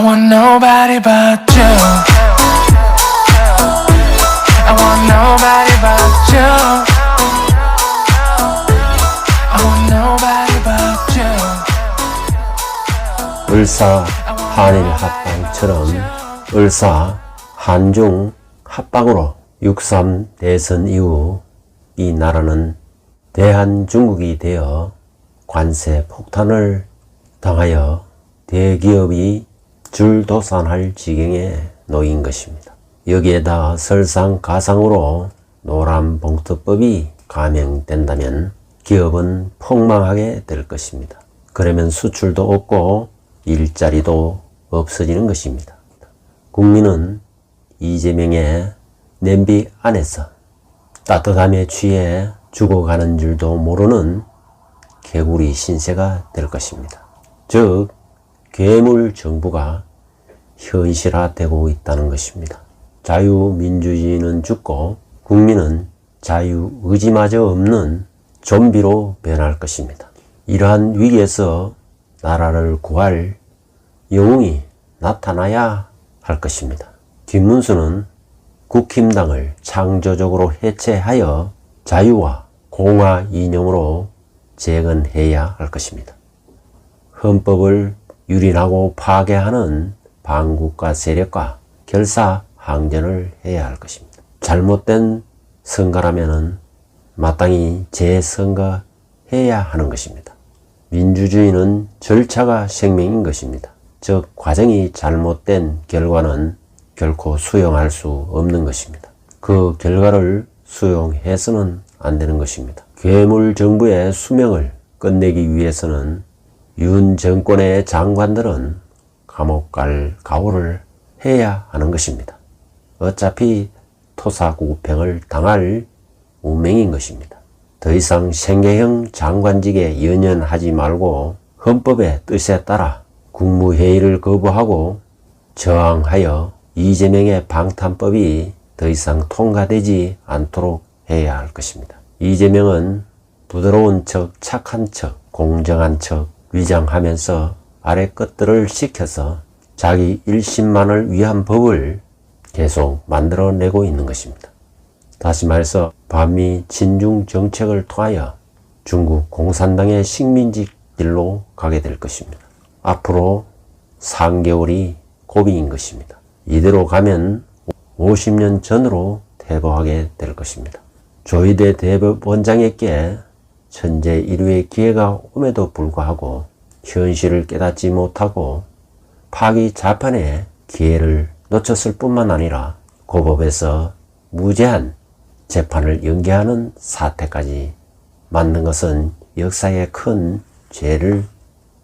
want nobody but you. I want nobody but you. I want nobody but you. 을사 한일 합방처럼 을사 한중 합방으로 6.3 대선 이후 이 나라는 대한중국이 되어 관세 폭탄을 당하여 대기업이 줄도산할 지경에 놓인 것입니다. 여기에다 설상가상으로 노란봉투법이 감행된다면 기업은 폭망하게 될 것입니다. 그러면 수출도 없고 일자리도 없어지는 것입니다. 국민은 이재명의 냄비 안에서 따뜻함에 취해 죽어가는 줄도 모르는 개구리 신세가 될 것입니다. 즉 괴물 정부가 현실화되고 있다는 것입니다. 자유민주주의는 죽고 국민은 자유의지마저 없는 좀비로 변할 것입니다. 이러한 위기에서 나라를 구할 영웅이 나타나야 할 것입니다. 김문수는 국힘당을 창조적으로 해체하여 자유와 공화 이념으로 재건해야 할 것입니다. 헌법을 유린하고 파괴하는 반국가 세력과 결사항전을 해야 할 것입니다. 잘못된 선거라면 마땅히 재선거해야 하는 것입니다. 민주주의는 절차가 생명인 것입니다. 즉 과정이 잘못된 결과는 결코 수용할 수 없는 것입니다. 그 결과를 수용해서는 안 되는 것입니다. 괴물 정부의 수명을 끝내기 위해서는 윤 정권의 장관들은 감옥 갈 각오를 해야 하는 것입니다. 어차피 토사구팽을 당할 운명인 것입니다. 더 이상 생계형 장관직에 연연하지 말고 헌법의 뜻에 따라 국무회의를 거부하고 저항하여 이재명의 방탄법이 더 이상 통과되지 않도록 해야 할 것입니다. 이재명은 부드러운 척, 착한 척, 공정한 척 위장하면서 아래 것들을 시켜서 자기 일심만을 위한 법을 계속 만들어내고 있는 것입니다. 다시 말해서 반미 친중 정책을 통하여 중국 공산당의 식민지 길로 가게 될 것입니다. 앞으로 3개월이 고비인 것입니다. 이대로 가면 50년 전으로 퇴보하게 될 것입니다. 조희대 대법원장에게 천재 일류의 기회가 옴에도 불구하고 현실을 깨닫지 못하고 파기 자판의 기회를 놓쳤을 뿐만 아니라 고법에서 무제한 재판을 연기하는 사태까지 만든 것은 역사에 큰 죄를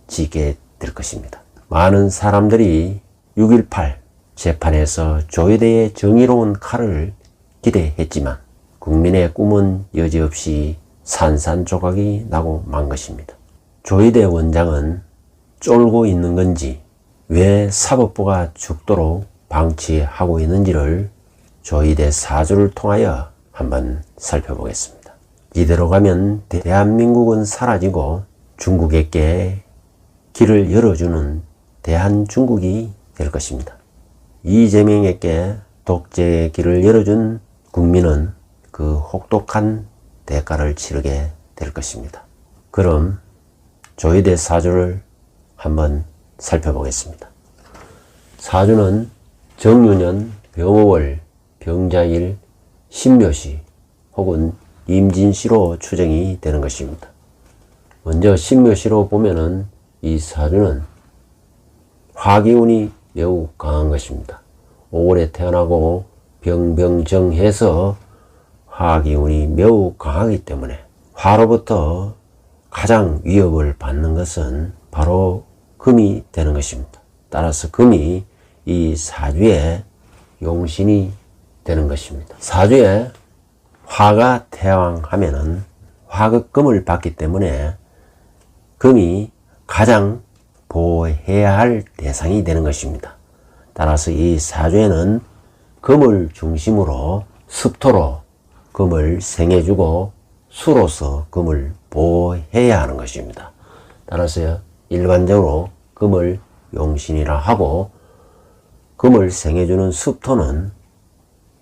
지게 될 것입니다. 많은 사람들이 6.18 재판에서 조희대의 정의로운 칼을 기대했지만 국민의 꿈은 여지없이 산산조각이 나고 만 것입니다. 조희대 원장은 쫄고 있는 건지 왜 사법부가 죽도록 방치하고 있는지를 조희대 사주를 통하여 한번 살펴보겠습니다. 이대로 가면 대한민국은 사라지고 중국에게 길을 열어주는 대한중국이 될 것입니다. 이재명에게 독재의 길을 열어준 국민은 그 혹독한 대가를 치르게 될 것입니다. 그럼 조희대 사주를 한번 살펴보겠습니다. 사주는 정유년, 병오월, 병자일, 신묘시 혹은 임진시로 추정이 되는 것입니다. 먼저 신묘시로 보면은 이 사주는 화기운이 매우 강한 것입니다. 5월에 태어나고 병병정해서 화기운이 매우 강하기 때문에 화로부터 가장 위협을 받는 것은 바로 금이 되는 것입니다. 따라서 금이 이 사주의 용신이 되는 것입니다. 사주에 화가 태왕하면은 화극금을 받기 때문에 금이 가장 보호해야 할 대상이 되는 것입니다. 따라서 이 사주에는 금을 중심으로 습토로 금을 생해주고 수로서 금을 보호해야 하는 것입니다. 따라서 일반적으로 금을 용신이라 하고 금을 생해주는 습토는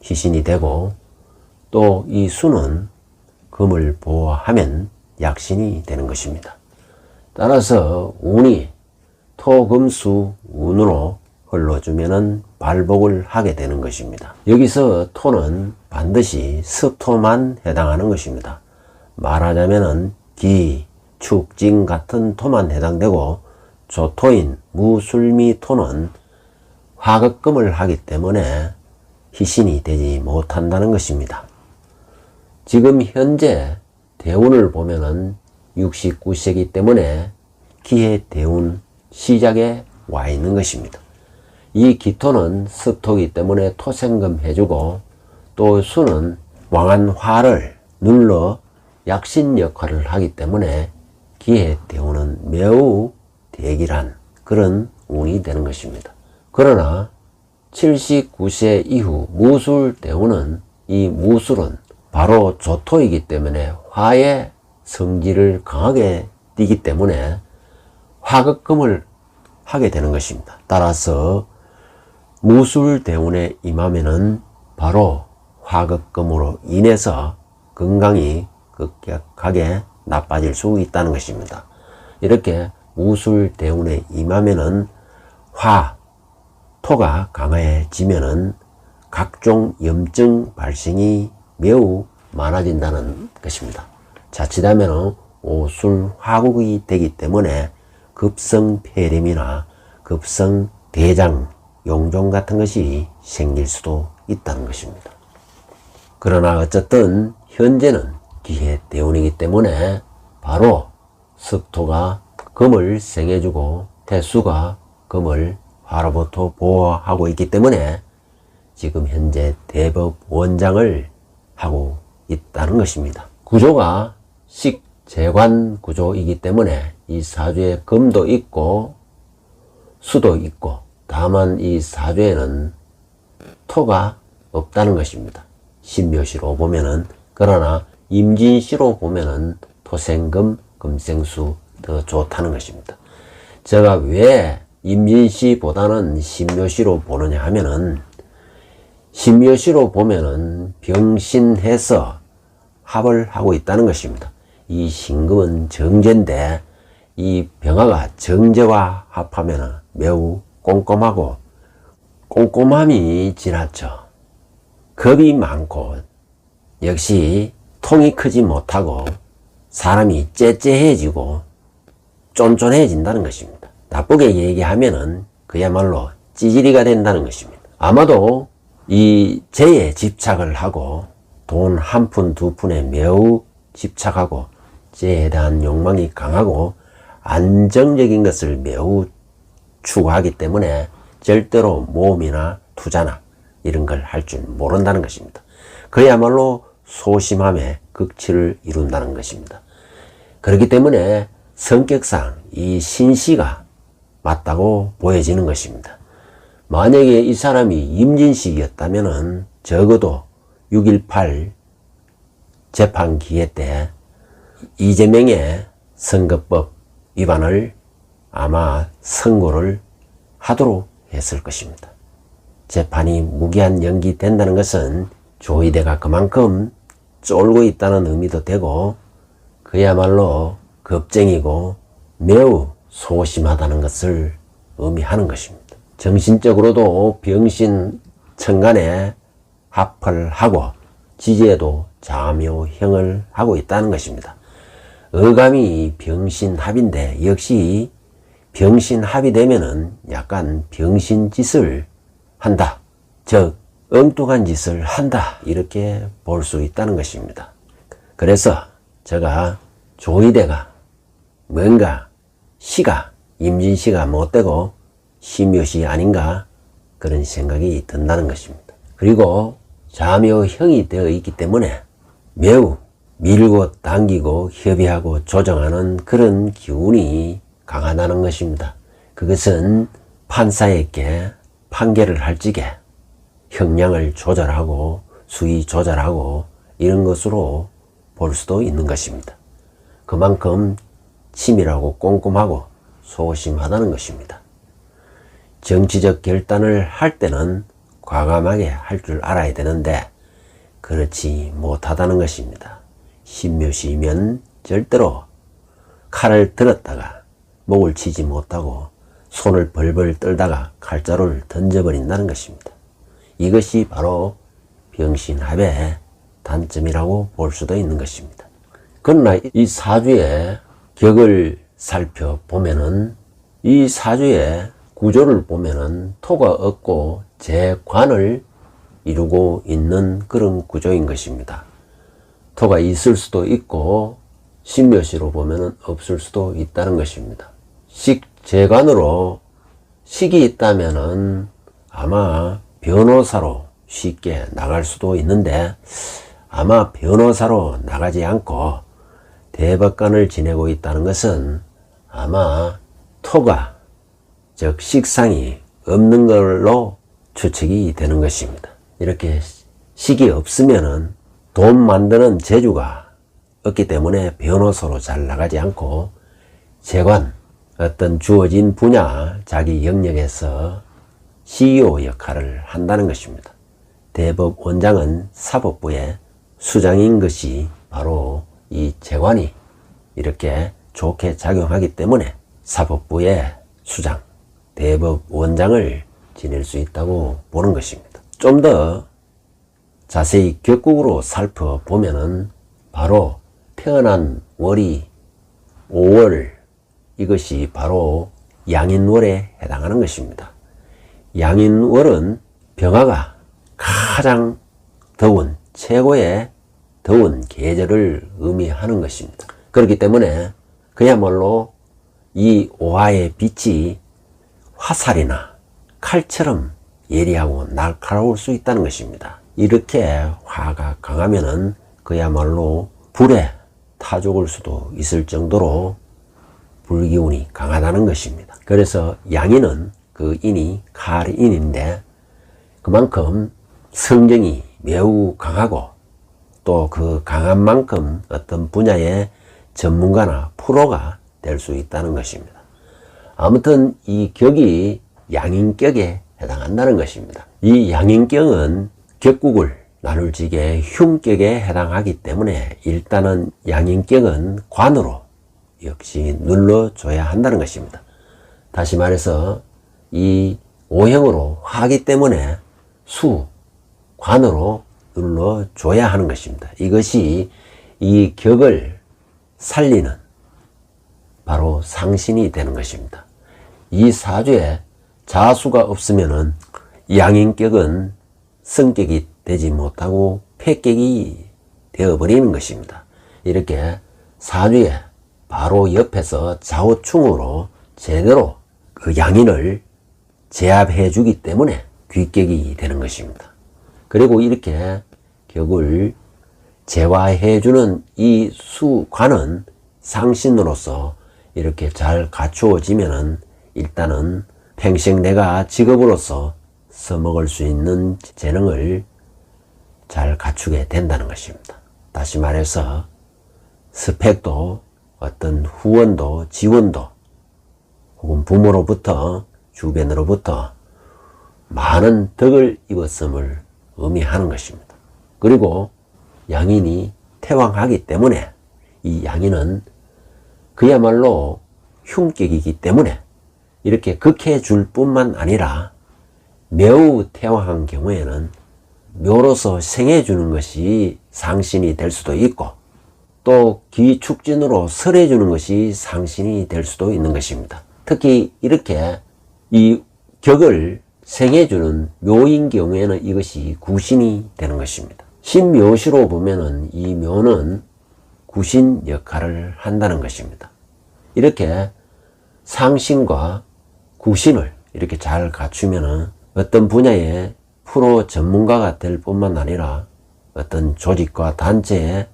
희신이 되고 또 이 수는 금을 보호하면 약신이 되는 것입니다. 따라서 운이 토금수 운으로 흘러주면은 발복을 하게 되는 것입니다. 여기서 토는 반드시 습토만 해당하는 것입니다. 말하자면은 기, 축, 진 같은 토만 해당되고 조토인 무술미 토는 화극금을 하기 때문에 희신이 되지 못한다는 것입니다. 지금 현재 대운을 보면은 69세기 때문에 기해 대운 시작에 와 있는 것입니다. 이 기토는 습토이기 때문에 토생금 해주고 또 수는 왕한 화를 눌러 약신 역할을 하기 때문에 기해 대운은 매우 대기란 그런 운이 되는 것입니다. 그러나 79세 이후 무술 대운은 이 무술은 바로 조토이기 때문에 화의 성질을 강하게 띠기 때문에 화극금을 하게 되는 것입니다. 따라서 무술 대운에 임하면은 바로 화극금으로 인해서 건강이 급격하게 나빠질 수 있다는 것입니다. 이렇게 무술 대운에 임하면은 토가 강해지면은 각종 염증 발생이 매우 많아진다는 것입니다. 자칫하면 오술 화국이 되기 때문에 급성 폐렴이나 급성 대장 용종 같은 것이 생길 수도 있다는 것입니다. 그러나 어쨌든 현재는 기해 대운이기 때문에 바로 습토가 금을 생해주고 태수가 금을 화로부터 보호하고 있기 때문에 지금 현재 대법 원장을 하고 있다는 것입니다. 구조가 식재관 구조이기 때문에 이 사주에 금도 있고 수도 있고 다만 이 사주에는 토가 없다는 것입니다. 신묘시로 보면은. 그러나 임진시로 보면은 토생금 금생수 더 좋다는 것입니다. 제가 왜 임진시보다는 신묘시로 보느냐 하면은 신묘시로 보면은 병신해서 합을 하고 있다는 것입니다. 이 신금은 정제인데 이 병화가 정제와 합하면 매우 꼼꼼하고 꼼꼼함이 지나쳐 겁이 많고 역시 통이 크지 못하고 사람이 째째해지고 쫀쫀해진다는 것입니다. 나쁘게 얘기하면은 그야말로 찌질이가 된다는 것입니다. 아마도 이 재에 집착을 하고 돈 한 푼 두 푼에 매우 집착하고 재에 대한 욕망이 강하고 안정적인 것을 매우 추구하기 때문에 절대로 모험이나 투자나 이런 걸 할 줄 모른다는 것입니다. 그야말로 소심함에 극치를 이룬다는 것입니다. 그렇기 때문에 성격상 이 신씨가 맞다고 보여지는 것입니다. 만약에 이 사람이 임진식이었다면 적어도 6.18 재판 기회 때 이재명의 선거법 위반을 아마 선고를 하도록 했을 것입니다. 재판이 무기한 연기된다는 것은 조이대가 그만큼 쫄고 있다는 의미도 되고 그야말로 겁쟁이고 매우 소심하다는 것을 의미하는 것입니다. 정신적으로도 병신 천간에 합을 하고 지지에도 자묘형을 하고 있다는 것입니다. 어감이 병신합인데 역시 병신합이 되면은 약간 병신짓을 한다. 즉 엉뚱한 짓을 한다. 이렇게 볼 수 있다는 것입니다. 그래서 제가 조이대가 뭔가 시가 임진시가 못되고 신묘시 아닌가 그런 생각이 든다는 것입니다. 그리고 자묘형이 되어 있기 때문에 매우 밀고 당기고 협의하고 조정하는 그런 기운이 강하다는 것입니다. 그것은 판사에게 판결을 할 적에 형량을 조절하고 수위 조절하고 이런 것으로 볼 수도 있는 것입니다. 그만큼 치밀하고 꼼꼼하고 소심하다는 것입니다. 정치적 결단을 할 때는 과감하게 할 줄 알아야 되는데 그렇지 못하다는 것입니다. 신묘시면 절대로 칼을 들었다가 목을 치지 못하고 손을 벌벌 떨다가 칼자루를 던져버린다는 것입니다. 이것이 바로 병신합의 단점이라고 볼 수도 있는 것입니다. 그러나 이 사주의 격을 살펴보면은 이 사주의 구조를 보면은 토가 없고 재관을 이루고 있는 그런 구조인 것입니다. 토가 있을 수도 있고 신묘시로 보면은 없을 수도 있다는 것입니다. 식재관으로 식이 있다면은 아마 변호사로 쉽게 나갈 수도 있는데 아마 변호사로 나가지 않고 대법관을 지내고 있다는 것은 아마 토가 즉 식상이 없는 걸로 추측이 되는 것입니다. 이렇게 식이 없으면은 돈 만드는 재주가 없기 때문에 변호사로 잘 나가지 않고 재관, 어떤 주어진 분야, 자기 영역에서 CEO 역할을 한다는 것입니다. 대법원장은 사법부의 수장인 것이 바로 이 재관이 이렇게 좋게 작용하기 때문에 사법부의 수장, 대법원장을 지낼 수 있다고 보는 것입니다. 좀 더 자세히 격국으로 살펴보면은 바로 태어난 월이 5월, 이것이 바로 양인월에 해당하는 것입니다. 양인월은 병화가 가장 더운, 최고의 더운 계절을 의미하는 것입니다. 그렇기 때문에 그야말로 이 오화의 빛이 화살이나 칼처럼 예리하고 날카로울 수 있다는 것입니다. 이렇게 화가 강하면은 그야말로 불에 타 죽을 수도 있을 정도로 불기운이 강하다는 것입니다. 그래서 양인은 그 인이 칼인인데 그만큼 성정이 매우 강하고 또 그 강한 만큼 어떤 분야의 전문가나 프로가 될 수 있다는 것입니다. 아무튼 이 격이 양인격에 해당한다는 것입니다. 이 양인격은 격국을 나눌 적에 흉격에 해당하기 때문에 일단은 양인격은 관으로 역시 눌러줘야 한다는 것입니다. 다시 말해서 이 오형으로 하기 때문에 수, 관으로 눌러줘야 하는 것입니다. 이것이 이 격을 살리는 바로 상신이 되는 것입니다. 이 사주에 자수가 없으면은 양인격은 성격이 되지 못하고 폐격이 되어버리는 것입니다. 이렇게 사주에 바로 옆에서 좌우충으로 제대로 그 양인을 제압해 주기 때문에 귀격이 되는 것입니다. 그리고 이렇게 격을 재화해 주는 이 수관은 상신으로서 이렇게 잘 갖추어지면은 일단은 평생 내가 직업으로서 써먹을 수 있는 재능을 잘 갖추게 된다는 것입니다. 다시 말해서 스펙도 어떤 후원도 지원도 혹은 부모로부터 주변으로부터 많은 덕을 입었음을 의미하는 것입니다. 그리고 양인이 태왕하기 때문에 이 양인은 그야말로 흉격이기 때문에 이렇게 극해 줄 뿐만 아니라 매우 태왕한 경우에는 묘로서 생해 주는 것이 상신이 될 수도 있고 또 기축진으로 설해 주는 것이 상신이 될 수도 있는 것입니다. 특히 이렇게 이 격을 생해 주는 묘인 경우에는 이것이 구신이 되는 것입니다. 신묘시로 보면은 이 묘는 구신 역할을 한다는 것입니다. 이렇게 상신과 구신을 이렇게 잘 갖추면은 어떤 분야의 프로 전문가가 될 뿐만 아니라 어떤 조직과 단체의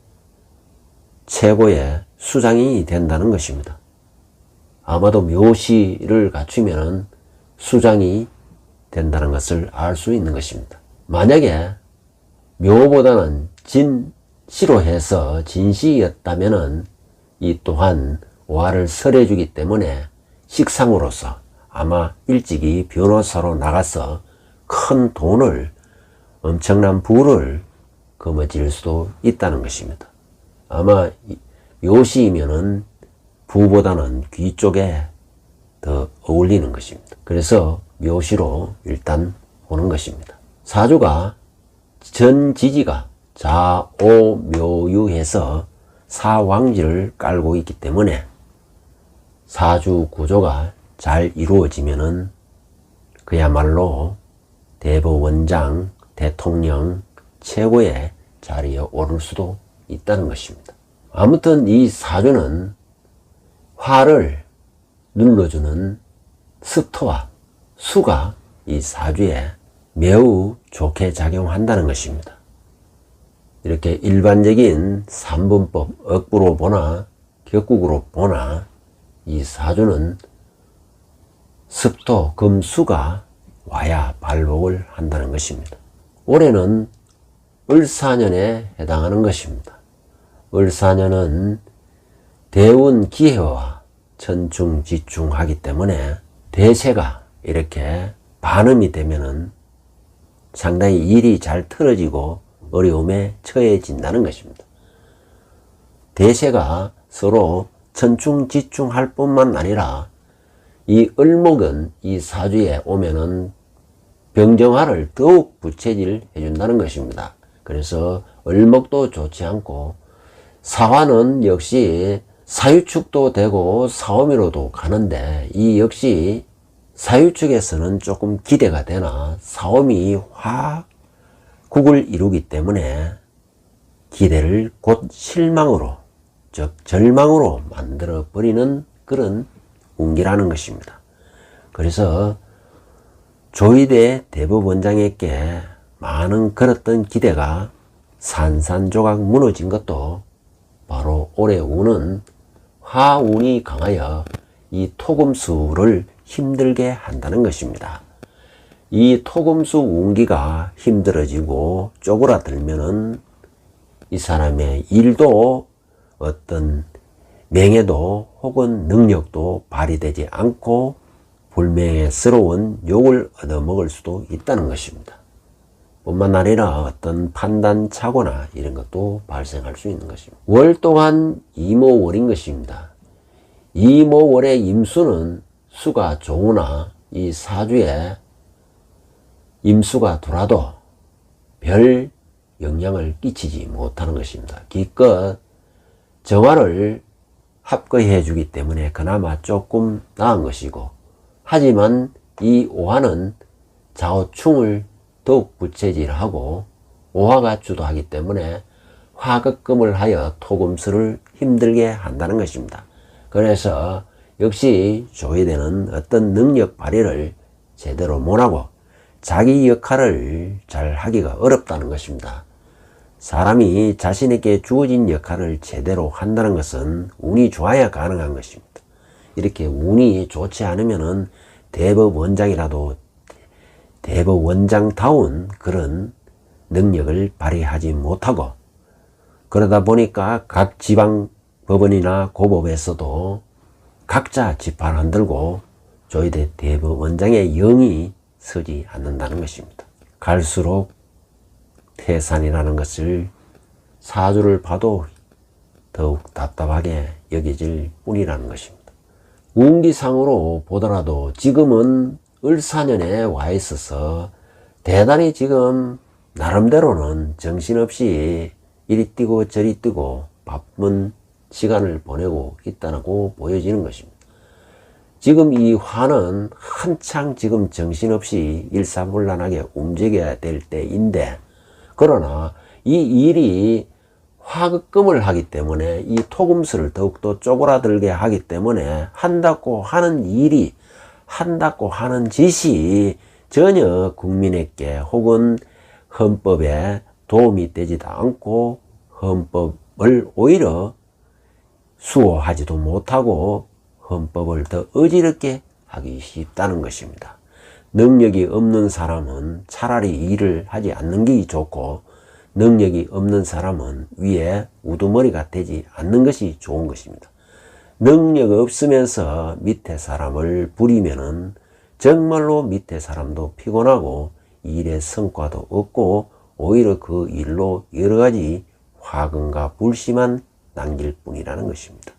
최고의 수장이 된다는 것입니다. 아마도 묘시를 갖추면은 수장이 된다는 것을 알 수 있는 것입니다. 만약에 묘보다는 진시로 해서 진시였다면은 이 또한 오화를 설해주기 때문에 식상으로서 아마 일찍이 변호사로 나가서 큰 돈을, 엄청난 부를 거머쥘 수도 있다는 것입니다. 아마 묘시이면은 부보다는 귀 쪽에 더 어울리는 것입니다. 그래서 묘시로 일단 보는 것입니다. 사주가 전지지가 좌오묘유해서 사왕지를 깔고 있기 때문에 사주 구조가 잘 이루어지면은 그야말로 대법원장, 대통령 최고의 자리에 오를 수도 있다는 것입니다. 아무튼 이 사주는 화를 눌러주는 스토와 수가 이 사주에 매우 좋게 작용한다는 것입니다. 이렇게 일반적인 삼분법 억부로 보나 격국으로 보나 이 사주는 습토 금수가 와야 발복을 한다는 것입니다. 올해는 을사년에 해당하는 것입니다. 을사년은 대운 기해와 천충지충하기 때문에 대세가 이렇게 반음이 되면은 상당히 일이 잘 틀어지고 어려움에 처해진다는 것입니다. 대세가 서로 천충지충할 뿐만 아니라 이 을목은 이 사주에 오면은 병정화를 더욱 부채질 해준다는 것입니다. 그래서 을목도 좋지 않고 사화는 역시 사유축도 되고 사오미로도 가는데 이 역시 사유축에서는 조금 기대가 되나 사오미 화국을 이루기 때문에 기대를 곧 실망으로 즉 절망으로 만들어 버리는 그런 운기라는 것입니다. 그래서 조이대 대법원장에게 많은 걸었던 기대가 산산조각 무너진 것도 바로 올해 운은 화운이 강하여 이 토금수를 힘들게 한다는 것입니다. 이 토금수 운기가 힘들어지고 쪼그라들면은 이 사람의 일도 어떤 명예도 혹은 능력도 발휘되지 않고 불명예스러운 욕을 얻어먹을 수도 있다는 것입니다. 뿐만 아니라 어떤 판단착오나 이런 것도 발생할 수 있는 것입니다. 월 동안 이모월인 것입니다. 이모월의 임수는 수가 좋으나 이 사주에 임수가 돌아도 별 영향을 끼치지 못하는 것입니다. 기껏 정화를 합거해 주기 때문에 그나마 조금 나은 것이고, 하지만 이 오화는 좌우충을 더욱 부채질하고 오화가 주도하기 때문에 화극금을 하여 토금수를 힘들게 한다는 것입니다. 그래서 역시 조이대는 어떤 능력 발휘를 제대로 못하고 자기 역할을 잘 하기가 어렵다는 것입니다. 사람이 자신에게 주어진 역할을 제대로 한다는 것은 운이 좋아야 가능한 것입니다. 이렇게 운이 좋지 않으면은 대법원장이라도 대법원장다운 그런 능력을 발휘하지 못하고, 그러다 보니까 각 지방 법원이나 고법에서도 각자 지판 흔들고 조이대 대법원장의 영이 서지 않는다는 것입니다. 갈수록 태산이라는 것을 사주를 봐도 더욱 답답하게 여겨질 뿐이라는 것입니다. 운기상으로 보더라도 지금은 을사년에 와 있어서 대단히 지금 나름대로는 정신없이 이리 뛰고 저리 뛰고 바쁜 시간을 보내고 있다고 보여지는 것입니다. 지금 이 화는 한창 지금 정신없이 일사불란하게 움직여야 될 때인데, 그러나 이 일이 화극금을 하기 때문에 이 토금수를 더욱더 쪼그라들게 하기 때문에 한다고 하는 일이, 한다고 하는 짓이 전혀 국민에게 혹은 헌법에 도움이 되지도 않고 헌법을 오히려 수호하지도 못하고 헌법을 더 어지럽게 하기 쉽다는 것입니다. 능력이 없는 사람은 차라리 일을 하지 않는 게 좋고, 능력이 없는 사람은 위에 우두머리가 되지 않는 것이 좋은 것입니다. 능력 없으면서 밑에 사람을 부리면은 정말로 밑에 사람도 피곤하고 일의 성과도 없고 오히려 그 일로 여러 가지 화근과 불씨만 남길 뿐이라는 것입니다.